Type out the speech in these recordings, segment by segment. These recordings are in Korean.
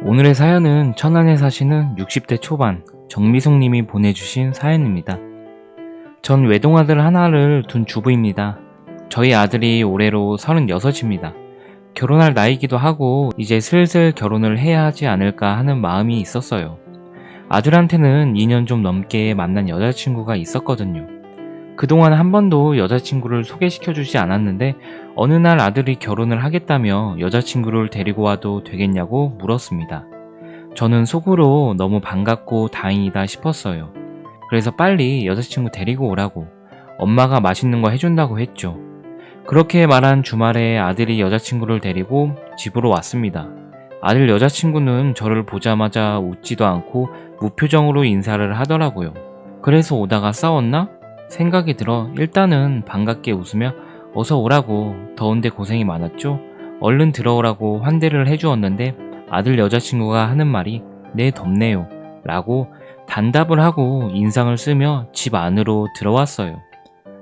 오늘의 사연은 천안에 사시는 60대 초반 정미숙님이 보내주신 사연입니다. 전 외동아들 하나를 둔 주부입니다. 저희 아들이 올해로 36입니다. 결혼할 나이기도 하고 이제 슬슬 결혼을 해야 하지 않을까 하는 마음이 있었어요. 아들한테는 2년 좀 넘게 만난 여자친구가 있었거든요. 그동안 한 번도 여자친구를 소개시켜주지 않았는데 어느 날 아들이 결혼을 하겠다며 여자친구를 데리고 와도 되겠냐고 물었습니다. 저는 속으로 너무 반갑고 다행이다 싶었어요. 그래서 빨리 여자친구 데리고 오라고 엄마가 맛있는 거 해준다고 했죠. 그렇게 말한 주말에 아들이 여자친구를 데리고 집으로 왔습니다. 아들 여자친구는 저를 보자마자 웃지도 않고 무표정으로 인사를 하더라고요. 그래서 오다가 싸웠나? 생각이 들어 일단은 반갑게 웃으며 어서 오라고 더운데 고생이 많았죠? 얼른 들어오라고 환대를 해주었는데 아들 여자친구가 하는 말이 네 덥네요 라고 단답을 하고 인상을 쓰며 집 안으로 들어왔어요.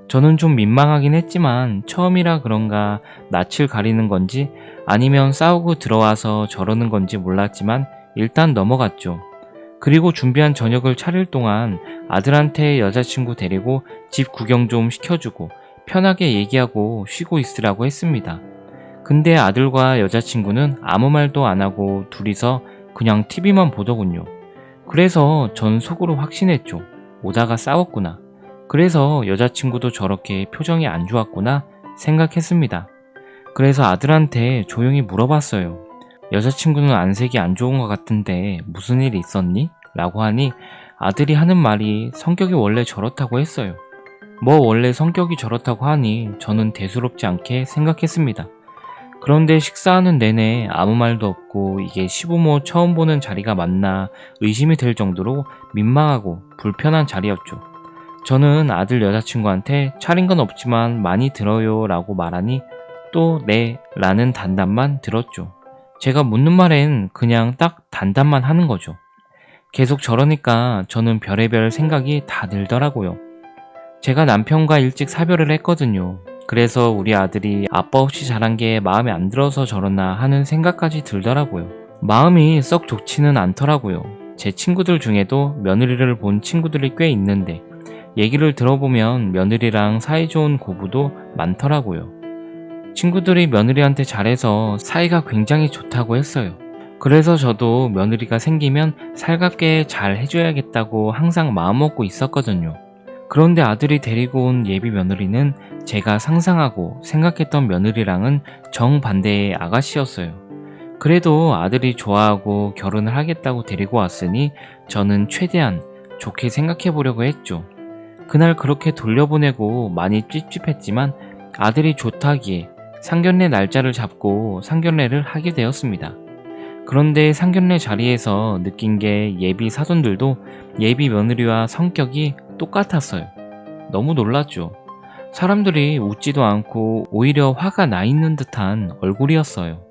저는 좀 민망하긴 했지만 처음이라 그런가 낯을 가리는 건지 아니면 싸우고 들어와서 저러는 건지 몰랐지만 일단 넘어갔죠. 그리고 준비한 저녁을 차릴 동안 아들한테 여자친구 데리고 집 구경 좀 시켜주고 편하게 얘기하고 쉬고 있으라고 했습니다. 근데 아들과 여자친구는 아무 말도 안 하고 둘이서 그냥 TV만 보더군요. 그래서 전 속으로 확신했죠. 오다가 싸웠구나. 그래서 여자친구도 저렇게 표정이 안 좋았구나 생각했습니다. 그래서 아들한테 조용히 물어봤어요. 여자친구는 안색이 안 좋은 것 같은데 무슨 일 있었니? 라고 하니 아들이 하는 말이 성격이 원래 저렇다고 했어요. 뭐 원래 성격이 저렇다고 하니 저는 대수롭지 않게 생각했습니다. 그런데 식사하는 내내 아무 말도 없고 이게 시부모 처음 보는 자리가 맞나 의심이 들 정도로 민망하고 불편한 자리였죠. 저는 아들 여자친구한테 차린 건 없지만 많이 들어요 라고 말하니 또 네 라는 단답만 들었죠. 제가 묻는 말엔 그냥 딱 단답만 하는 거죠. 계속 저러니까 저는 별의별 생각이 다 들더라고요. 제가 남편과 일찍 사별을 했거든요. 그래서 우리 아들이 아빠 없이 자란 게 마음에 안 들어서 저러나 하는 생각까지 들더라고요. 마음이 썩 좋지는 않더라고요. 제 친구들 중에도 며느리를 본 친구들이 꽤 있는데 얘기를 들어보면 며느리랑 사이좋은 고부도 많더라고요. 친구들이 며느리한테 잘해서 사이가 굉장히 좋다고 했어요. 그래서 저도 며느리가 생기면 살갑게 잘 해줘야겠다고 항상 마음먹고 있었거든요. 그런데 아들이 데리고 온 예비 며느리는 제가 상상하고 생각했던 며느리랑은 정반대의 아가씨였어요. 그래도 아들이 좋아하고 결혼을 하겠다고 데리고 왔으니 저는 최대한 좋게 생각해 보려고 했죠. 그날 그렇게 돌려보내고 많이 찝찝했지만 아들이 좋다기에 상견례 날짜를 잡고 상견례를 하게 되었습니다. 그런데 상견례 자리에서 느낀 게 예비 사돈들도 예비 며느리와 성격이 똑같았어요. 너무 놀랐죠. 사람들이 웃지도 않고 오히려 화가 나 있는 듯한 얼굴이었어요.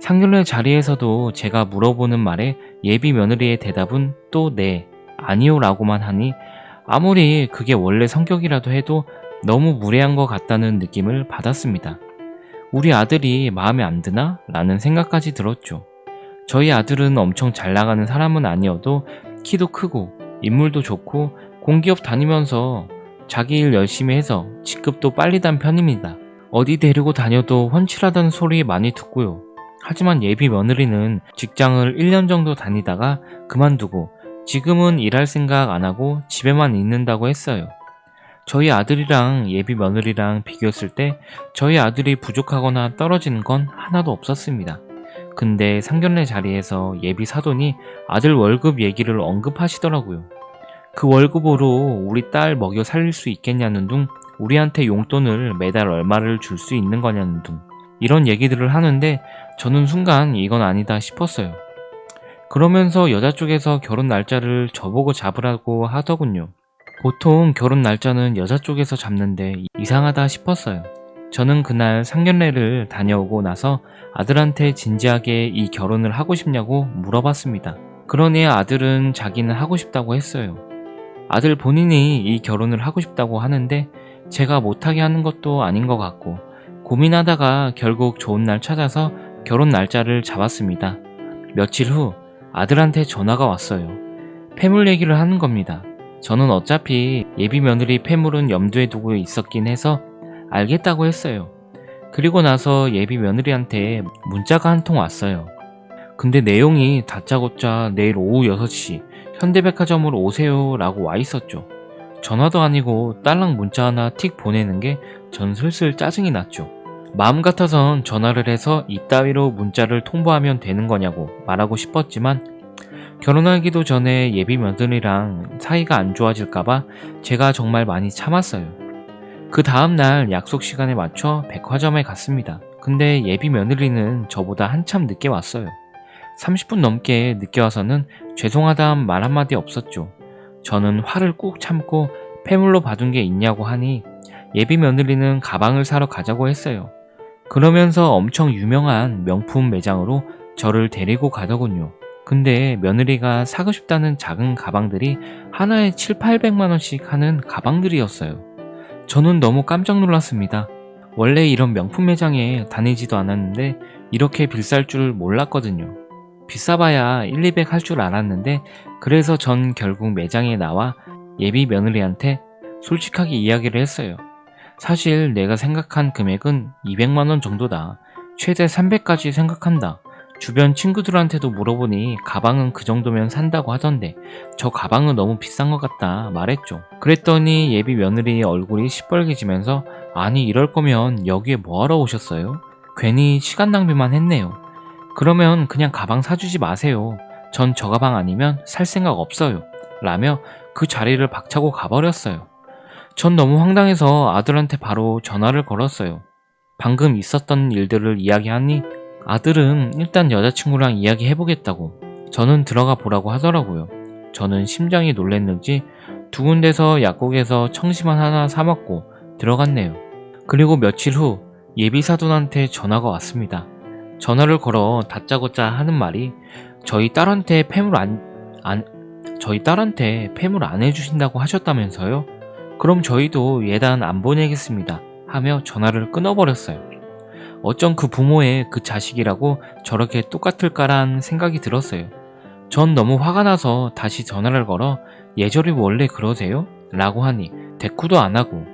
상견례 자리에서도 제가 물어보는 말에 예비 며느리의 대답은 또 네, 아니요 라고만 하니 아무리 그게 원래 성격이라도 해도 너무 무례한 것 같다는 느낌을 받았습니다. 우리 아들이 마음에 안 드나? 라는 생각까지 들었죠. 저희 아들은 엄청 잘 나가는 사람은 아니어도 키도 크고 인물도 좋고 공기업 다니면서 자기 일 열심히 해서 직급도 빨리 단 편입니다. 어디 데리고 다녀도 훤칠하다는 소리 많이 듣고요. 하지만 예비 며느리는 직장을 1년 정도 다니다가 그만두고 지금은 일할 생각 안 하고 집에만 있는다고 했어요. 저희 아들이랑 예비 며느리랑 비교했을 때 저희 아들이 부족하거나 떨어지는 건 하나도 없었습니다. 근데 상견례 자리에서 예비 사돈이 아들 월급 얘기를 언급하시더라고요. 그 월급으로 우리 딸 먹여 살릴 수 있겠냐는 둥, 우리한테 용돈을 매달 얼마를 줄 수 있는 거냐는 둥, 이런 얘기들을 하는데 저는 순간 이건 아니다 싶었어요. 그러면서 여자 쪽에서 결혼 날짜를 저보고 잡으라고 하더군요. 보통 결혼 날짜는 여자 쪽에서 잡는데 이상하다 싶었어요. 저는 그날 상견례를 다녀오고 나서 아들한테 진지하게 이 결혼을 하고 싶냐고 물어봤습니다. 그러니 아들은 자기는 하고 싶다고 했어요. 아들 본인이 이 결혼을 하고 싶다고 하는데 제가 못하게 하는 것도 아닌 것 같고 고민하다가 결국 좋은 날 찾아서 결혼 날짜를 잡았습니다. 며칠 후 아들한테 전화가 왔어요. 폐물 얘기를 하는 겁니다. 저는 어차피 예비 며느리 폐물은 염두에 두고 있었긴 해서 알겠다고 했어요. 그리고 나서 예비 며느리한테 문자가 한 통 왔어요. 근데 내용이 다짜고짜 내일 오후 6시 현대백화점으로 오세요 라고 와 있었죠. 전화도 아니고 딸랑 문자 하나 틱 보내는 게 전 슬슬 짜증이 났죠. 마음 같아선 전화를 해서 이따위로 문자를 통보하면 되는 거냐고 말하고 싶었지만 결혼하기도 전에 예비 며느리랑 사이가 안 좋아질까봐 제가 정말 많이 참았어요. 그 다음날 약속 시간에 맞춰 백화점에 갔습니다. 근데 예비 며느리는 저보다 한참 늦게 왔어요. 30분 넘게 늦게 와서는 죄송하다는 말 한마디 없었죠. 저는 화를 꾹 참고 폐물로 받은 게 있냐고 하니 예비 며느리는 가방을 사러 가자고 했어요. 그러면서 엄청 유명한 명품 매장으로 저를 데리고 가더군요. 근데 며느리가 사고 싶다는 작은 가방들이 하나에 7, 800만 원씩 하는 가방들이었어요. 저는 너무 깜짝 놀랐습니다. 원래 이런 명품 매장에 다니지도 않았는데 이렇게 비쌀 줄 몰랐거든요. 비싸봐야 1, 200 할 줄 알았는데 그래서 전 결국 매장에 나와 예비 며느리한테 솔직하게 이야기를 했어요. 사실 내가 생각한 금액은 200만 원 정도다. 최대 300까지 생각한다. 주변 친구들한테도 물어보니 가방은 그 정도면 산다고 하던데 저 가방은 너무 비싼 것 같다 말했죠. 그랬더니 예비 며느리의 얼굴이 시뻘개지면서 아니 이럴 거면 여기에 뭐하러 오셨어요? 괜히 시간 낭비만 했네요. 그러면 그냥 가방 사주지 마세요. 전 저 가방 아니면 살 생각 없어요. 라며 그 자리를 박차고 가버렸어요. 전 너무 황당해서 아들한테 바로 전화를 걸었어요. 방금 있었던 일들을 이야기하니 아들은 일단 여자친구랑 이야기해보겠다고 저는 들어가 보라고 하더라고요. 저는 심장이 놀랬는지 두 군데서 약국에서 청심환 하나 사먹고 들어갔네요. 그리고 며칠 후 예비사돈한테 전화가 왔습니다. 전화를 걸어 다짜고짜 하는 말이 저희 딸한테 폐물 안 해주신다고 하셨다면서요? 그럼 저희도 예단 안 보내겠습니다 하며 전화를 끊어버렸어요. 어쩜 그 부모의 그 자식이라고 저렇게 똑같을까란 생각이 들었어요. 전 너무 화가 나서 다시 전화를 걸어 예절이 원래 그러세요? 라고 하니 대꾸도 안 하고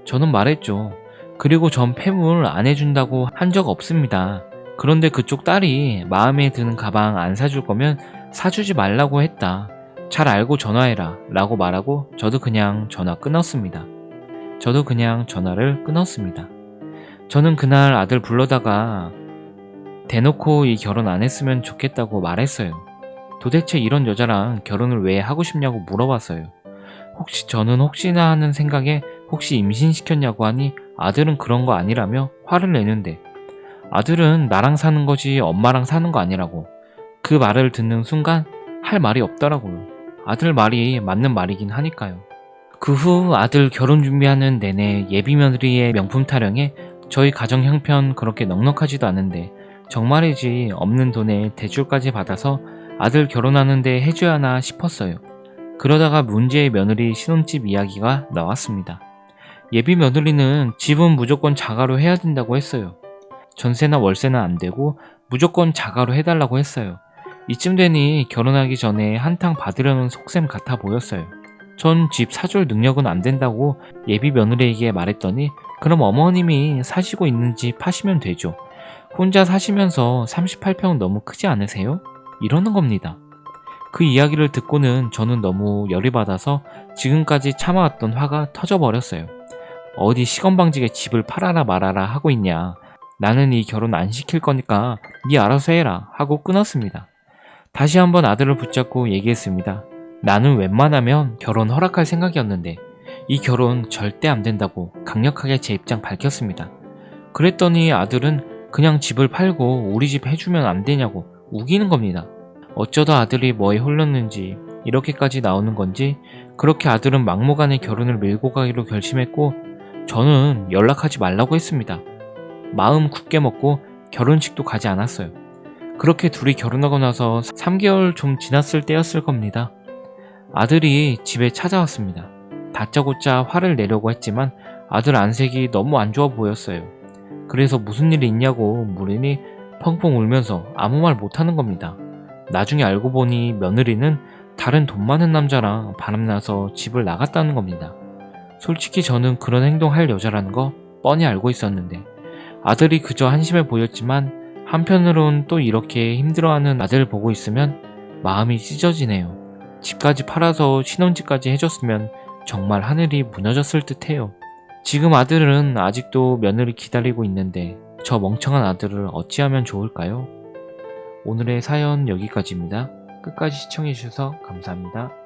저는 말했죠. 그리고 전 폐물 안 해준다고 한 적 없습니다. 그런데 그쪽 딸이 마음에 드는 가방 안 사줄 거면 사주지 말라고 했다. 잘 알고 전화해라 라고 말하고 저도 그냥 전화를 끊었습니다. 저는 그날 아들 불러다가 대놓고 이 결혼 안 했으면 좋겠다고 말했어요. 도대체 이런 여자랑 결혼을 왜 하고 싶냐고 물어봤어요. 저는 혹시나 하는 생각에 혹시 임신시켰냐고 하니 아들은 그런 거 아니라며 화를 내는데 아들은 나랑 사는 거지 엄마랑 사는 거 아니라고. 그 말을 듣는 순간 할 말이 없더라고요. 아들 말이 맞는 말이긴 하니까요. 그 후 아들 결혼 준비하는 내내 예비 며느리의 명품 타령에 저희 가정 형편 그렇게 넉넉하지도 않은데 정말이지 없는 돈에 대출까지 받아서 아들 결혼하는데 해줘야 하나 싶었어요. 그러다가 문제의 며느리 신혼집 이야기가 나왔습니다. 예비 며느리는 집은 무조건 자가로 해야 된다고 했어요. 전세나 월세는 안 되고 무조건 자가로 해달라고 했어요. 이쯤 되니 결혼하기 전에 한탕 받으려는 속셈 같아 보였어요. 전 집 사줄 능력은 안 된다고 예비 며느리에게 말했더니 그럼 어머님이 사시고 있는 집 파시면 되죠. 혼자 사시면서 38평 너무 크지 않으세요? 이러는 겁니다. 그 이야기를 듣고는 저는 너무 열이 받아서 지금까지 참아왔던 화가 터져버렸어요. 어디 시건방지게 집을 팔아라 말아라 하고 있냐. 나는 이 결혼 안 시킬 거니까 네 알아서 해라 하고 끊었습니다. 다시 한번 아들을 붙잡고 얘기했습니다. 나는 웬만하면 결혼 허락할 생각이었는데 이 결혼 절대 안 된다고 강력하게 제 입장 밝혔습니다. 그랬더니 아들은 그냥 집을 팔고 우리 집 해주면 안 되냐고 우기는 겁니다. 어쩌다 아들이 뭐에 홀렸는지 이렇게까지 나오는 건지 그렇게 아들은 막무가내 결혼을 밀고 가기로 결심했고 저는 연락하지 말라고 했습니다. 마음 굳게 먹고 결혼식도 가지 않았어요. 그렇게 둘이 결혼하고 나서 3개월 좀 지났을 때였을 겁니다. 아들이 집에 찾아왔습니다. 다짜고짜 화를 내려고 했지만 아들 안색이 너무 안 좋아 보였어요. 그래서 무슨 일이 있냐고 물으니 펑펑 울면서 아무 말 못하는 겁니다. 나중에 알고 보니 며느리는 다른 돈 많은 남자랑 바람나서 집을 나갔다는 겁니다. 솔직히 저는 그런 행동할 여자라는 거 뻔히 알고 있었는데 아들이 그저 한심해 보였지만 한편으론 또 이렇게 힘들어하는 아들 보고 있으면 마음이 찢어지네요. 집까지 팔아서 신혼집까지 해줬으면 정말 하늘이 무너졌을 듯해요. 지금 아들은 아직도 며느리 기다리고 있는데 저 멍청한 아들을 어찌하면 좋을까요? 오늘의 사연 여기까지입니다. 끝까지 시청해주셔서 감사합니다.